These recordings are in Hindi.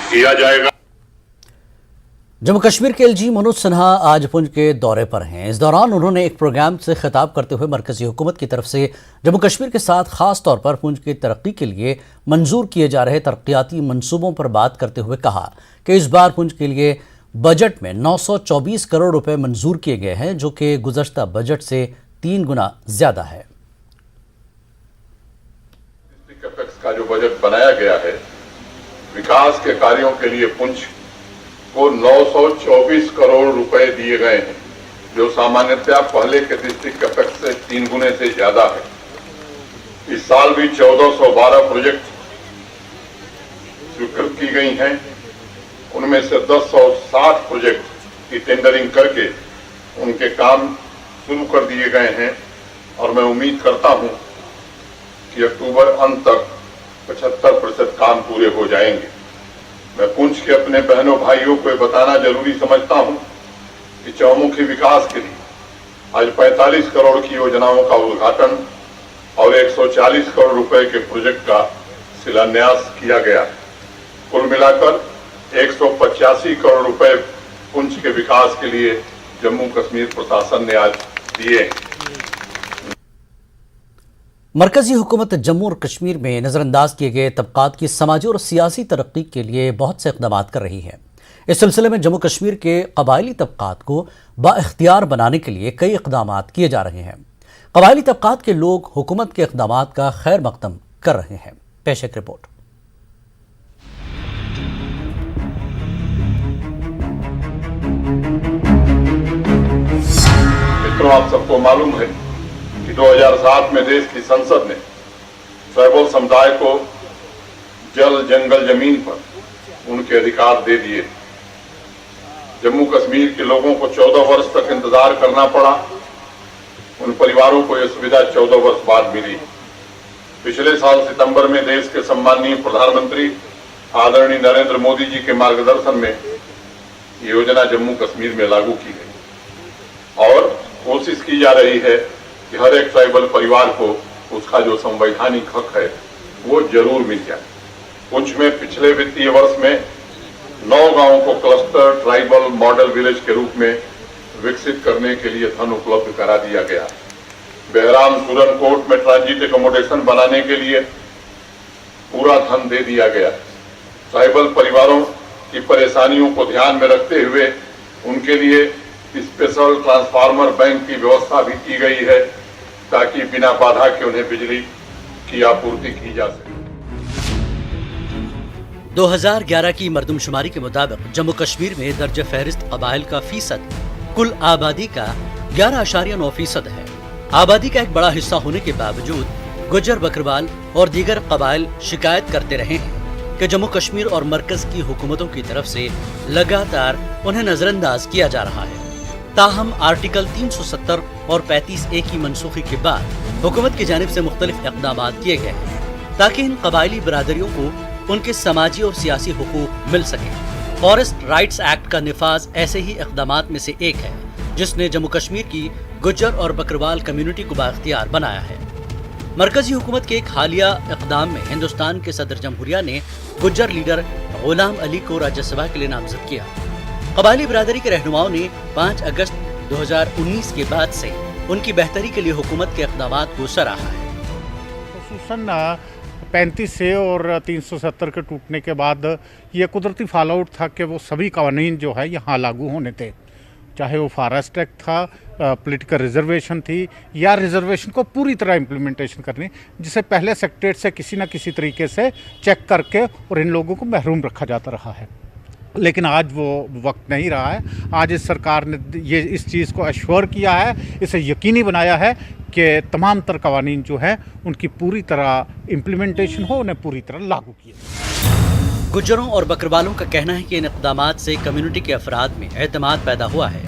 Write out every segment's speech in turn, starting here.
किया जाएगा। जम्मू कश्मीर के एलजी मनोज सिन्हा आज पुंछ के दौरे पर हैं। इस दौरान उन्होंने एक प्रोग्राम से खिताब करते हुए मरकजी हुकूमत की तरफ से जम्मू कश्मीर के साथ खास तौर पर पुंछ की तरक्की के लिए मंजूर किए जा रहे तरक्याती मंसूबों पर बात करते हुए कहा कि इस बार पुंछ के लिए बजट में 924 करोड़ रुपए मंजूर किए गए हैं, जो कि गुज़श्ता बजट से 3 गुना ज्यादा है। का जो बजट बनाया गया है, विकास के कार्यों के लिए पुंछ को 924 करोड़ रुपए दिए गए हैं, जो सामान्यतः पहले के डिस्ट्रिक्ट कैपेक्स से 3 गुने से ज्यादा है। इस साल भी 1412 प्रोजेक्ट स्वीकृत की गई हैं। उनमें से 1060 प्रोजेक्ट की टेंडरिंग करके उनके काम शुरू कर दिए गए हैं और मैं उम्मीद करता हूं कि अक्टूबर अंत तक 75% काम पूरे हो जाएंगे। मैं पुंछ के अपने बहनों भाइयों को बताना जरूरी समझता हूं कि चौमुखी विकास के लिए आज 45 करोड़ की योजनाओं का उद्घाटन और 140 करोड़ रुपए के प्रोजेक्ट का शिलान्यास किया गया है। कुल मिलाकर 185 करोड़ रुपए पुंछ के विकास के लिए जम्मू कश्मीर प्रशासन ने आज दिए हैं। मरकजी हुकूमत जम्मू और कश्मीर में नज़रअंदाज किए गए तबकात की समाजी और सियासी तरक्की के लिए बहुत से इक़दाम कर रही है। इस सिलसिले में जम्मू कश्मीर के कबायली तबकात को बाइख्तियार बनाने के लिए कई इक़दाम किए जा रहे हैं। कबायली तबकात के लोग हुकूमत के इक़दाम का खैर मकदम कर रहे हैं। पेश एक रिपोर्ट। मित्रों, आप सबको मालूम है कि 2007 में देश की संसद ने ट्राइबल समुदाय को जल, जंगल, जमीन पर उनके अधिकार दे दिए। जम्मू कश्मीर के लोगों को 14 वर्ष तक इंतजार करना पड़ा। उन परिवारों को यह सुविधा 14 वर्ष बाद मिली। पिछले साल सितंबर में देश के सम्माननीय प्रधानमंत्री आदरणीय नरेंद्र मोदी जी के मार्गदर्शन में ये योजना जम्मू कश्मीर में लागू की गई और कोशिश की जा रही है कि हर एक ट्राइबल परिवार को उसका जो संवैधानिक हक है वो जरूर मिल जाए। पुंछ में पिछले वित्तीय वर्ष में 9 गांवों को क्लस्टर ट्राइबल मॉडल विलेज के रूप में विकसित करने के लिए धन उपलब्ध करा दिया गया। बहराम सुरनकोट में ट्रांजिट एकोमोडेशन बनाने के लिए पूरा धन दे दिया गया। ट्राइबल परिवारों की परेशानियों को ध्यान में रखते हुए उनके लिए स्पेशल ट्रांसफार्मर बैंक की व्यवस्था भी की गई है, ताकि बिना बाधा के उन्हें बिजली की आपूर्ति की जा सके। 2011 की मरदमशुमारी के मुताबिक जम्मू कश्मीर में दर्ज फहरिस्त कबाइल का फीसद कुल आबादी का 11.9% है। आबादी का एक बड़ा हिस्सा होने के बावजूद गुज्जर, बकरवाल और दीगर कबाइल शिकायत करते रहे हैं कि जम्मू कश्मीर और मरकज की हुकूमतों की तरफ से लगातार उन्हें नजरअंदाज किया जा रहा है। ताहम आर्टिकल 370 और 35A की मनसूखी के बाद हुकूमत की जानिब से मुख्तलिफ इक़दाम किए गए हैं ताकि इन कबायली बरादरियों को उनके समाजी और सियासी हुकूक मिल सके। फॉरेस्ट राइट्स एक्ट का निफाज ऐसे ही इक़दाम में से एक है, जिसने जम्मू कश्मीर की गुज्जर और बकरवाल कम्युनिटी को बाइख्तियार बनाया है। मरकजी हुकूमत के एक हालिया इक़दाम में हिंदुस्तान के सदर जमहूरिया ने गुज्जर लीडर गुलाम अली को राज्यसभा के लिए नामजद किया। कबायली बिरादरी के रहनुमाओं ने 5 अगस्त 2019 के बाद से उनकी बेहतरी के लिए हुकूमत के इक़दाम को सराहा है। खुसूसन 35A और 370 के टूटने के बाद ये कुदरती फॉल आउट था कि वो सभी कानून जो है यहाँ लागू होने थे, चाहे वो फॉरेस्ट एक्ट था, पॉलिटिकल रिजर्वेशन थी या रिजर्वेशन को पूरी तरह इम्प्लीमेंटेशन करनी, जिसे पहले सेक्रेटरीट से किसी न किसी तरीके से चेक करके और इन लोगों को महरूम रखा जाता रहा है। लेकिन आज वो वक्त नहीं रहा है। आज इस सरकार ने ये इस चीज़ को अश्योर किया है, इसे यकीनी बनाया है कि तमाम तर कवानीन जो है उनकी पूरी तरह इम्प्लीमेंटेशन हो, उन्हें पूरी तरह लागू किया। गुज्जरों और बकरवालों का कहना है कि इन इक़दाम से कम्युनिटी के अफराद में एतमाद पैदा हुआ है।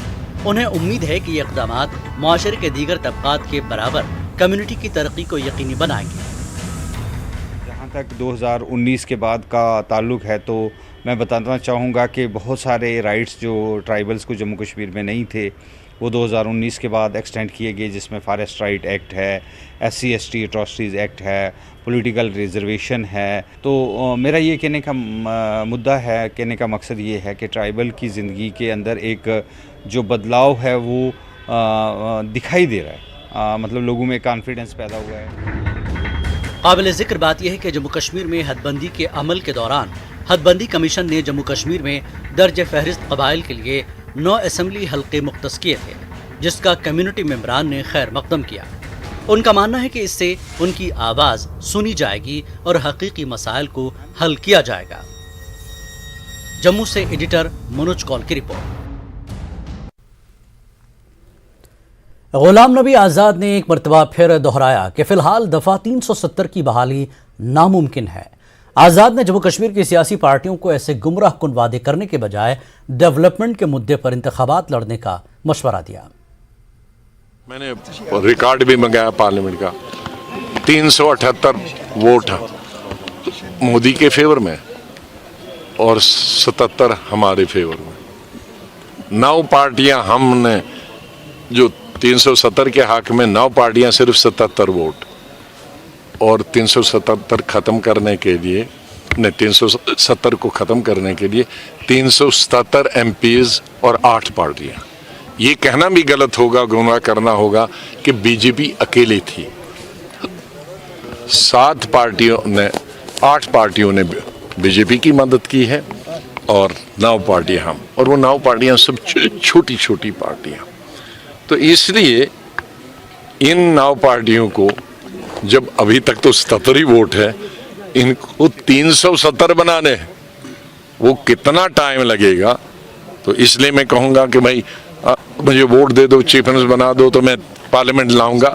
उन्हें उम्मीद है कि ये इक़दाम मुआशरे के दीगर तबकात के बराबर कम्युनिटी की तरक्की को यकीनी बनाएंगे। जहाँ तक 2019 के बाद का ताल्लुक़ है तो मैं बताना चाहूँगा कि बहुत सारे राइट्स जो ट्राइबल्स को जम्मू कश्मीर में नहीं थे वो 2019 के बाद एक्सटेंड किए गए, जिसमें फॉरेस्ट राइट एक्ट है, SC ST एट्रॉसिटीज़ एक्ट है, पॉलिटिकल रिजर्वेशन है। तो मेरा ये कहने का मुद्दा है, कहने का मकसद ये है कि ट्राइबल की ज़िंदगी के अंदर एक जो बदलाव है वो दिखाई दे रहा है। मतलब लोगों में कॉन्फिडेंस पैदा हुआ है। काबिल जिक्र बात यह है कि जम्मू कश्मीर में हदबंदी के अमल के दौरान हदबंदी कमीशन ने जम्मू कश्मीर में दर्ज फहरिस्त कबाइल के लिए 9 असेंबली हल्के मुख्तस किए थे, जिसका कम्युनिटी मेंबरान ने खैर मकदम किया। उनका मानना है कि इससे उनकी आवाज सुनी जाएगी और हकीकी मसाइल को हल किया जाएगा। जम्मू से एडिटर मनोज कौल की रिपोर्ट। गुलाम नबी आज़ाद ने एक मरतबा फिर दोहराया कि फिलहाल दफा 370 की बहाली नामुमकिन है। आज़ाद ने जम्मू कश्मीर की सियासी पार्टियों को ऐसे गुमराह कुन वादे करने के बजाय डेवलपमेंट के मुद्दे पर इंतखाबात लड़ने का मशवरा दिया। मैंने रिकॉर्ड भी मंगाया पार्लियामेंट का, 378 वोट मोदी के फेवर में और 77 हमारे फेवर में। 9 पार्टियां, हमने जो 370 के हक में 9 पार्टियां सिर्फ 77 वोट, और 377 खत्म करने के लिए, 370 को खत्म करने के लिए 377 एमपीज और 8 पार्टियां। ये कहना भी गलत होगा, गुमराह करना होगा कि बीजेपी अकेली थी। 8 पार्टियों ने बीजेपी की मदद की है और 9 पार्टियां हम, और वो 9 पार्टियां सब छोटी छोटी पार्टियां। तो इसलिए इन 9 पार्टियों को, जब अभी तक तो 77 ही वोट है, इनको 370 बनाने वो कितना टाइम लगेगा। तो इसलिए मैं कहूँगा कि भाई मुझे वोट दे दो, चीफ मिनिस्टर बना दो, तो मैं पार्लियामेंट लाऊंगा,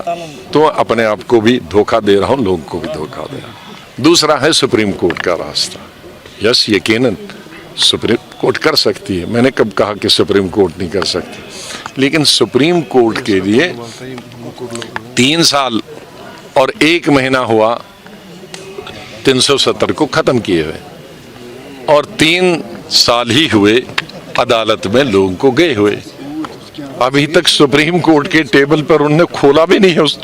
तो अपने आप को भी धोखा दे रहा हूँ, लोगों को भी धोखा दे रहा हूँ। दूसरा है सुप्रीम कोर्ट का रास्ता। यस, यकीनन सुप्रीम कोर्ट कर सकती है, मैंने कब कहा कि सुप्रीम कोर्ट नहीं कर सकती, लेकिन सुप्रीम कोर्ट के लिए 3 साल और 1 महीना हुआ 370 को खत्म किए हुए, और 3 साल ही हुए अदालत में लोगों को गए हुए। अभी तक सुप्रीम कोर्ट के टेबल पर उन्होंने खोला भी नहीं है, उस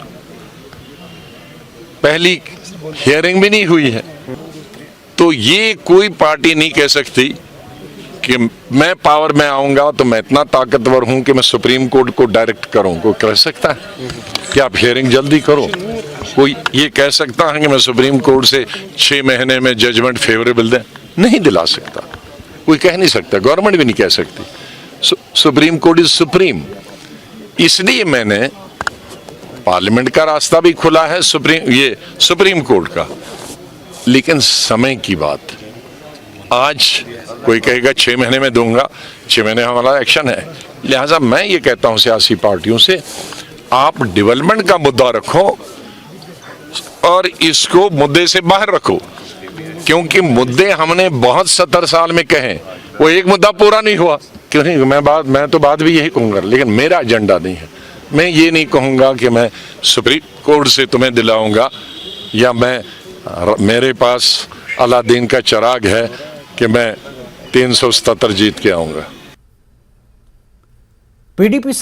पहली हियरिंग भी नहीं हुई है। तो ये कोई पार्टी नहीं कह सकती कि मैं पावर में आऊंगा तो मैं इतना ताकतवर हूं कि मैं सुप्रीम कोर्ट को डायरेक्ट करूं। कोई कह सकता है कि आप हियरिंग जल्दी करो? कोई ये कह सकता है कि मैं सुप्रीम कोर्ट से 6 महीने में जजमेंट फेवरेबल दें? नहीं दिला सकता, कोई कह नहीं सकता, गवर्नमेंट भी नहीं कह सकती। Supreme court is supreme. इसलिए मैंने पार्लियामेंट का रास्ता भी खुला है, सुप्रीम कोर्ट का। लेकिन समय की बात, आज कोई कहेगा 6 महीने में दूंगा, 6 महीने हमारा एक्शन है। लिहाजा मैं ये कहता हूं सियासी पार्टियों से, आप डेवलपमेंट का मुद्दा रखो और इसको मुद्दे से बाहर रखो, क्योंकि मुद्दे हमने बहुत 70 साल में कहे, वो एक मुद्दा पूरा नहीं हुआ। क्यों नहीं? मैं तो बात भी यही कहूंगा, लेकिन मेरा एजेंडा नहीं है। मैं ये नहीं कहूंगा कि मैं सुप्रीम कोर्ट से तुम्हें दिलाऊंगा, या मेरे पास अलादीन का चिराग है कि मैं 377 जीत के आऊंगा। पीडीपी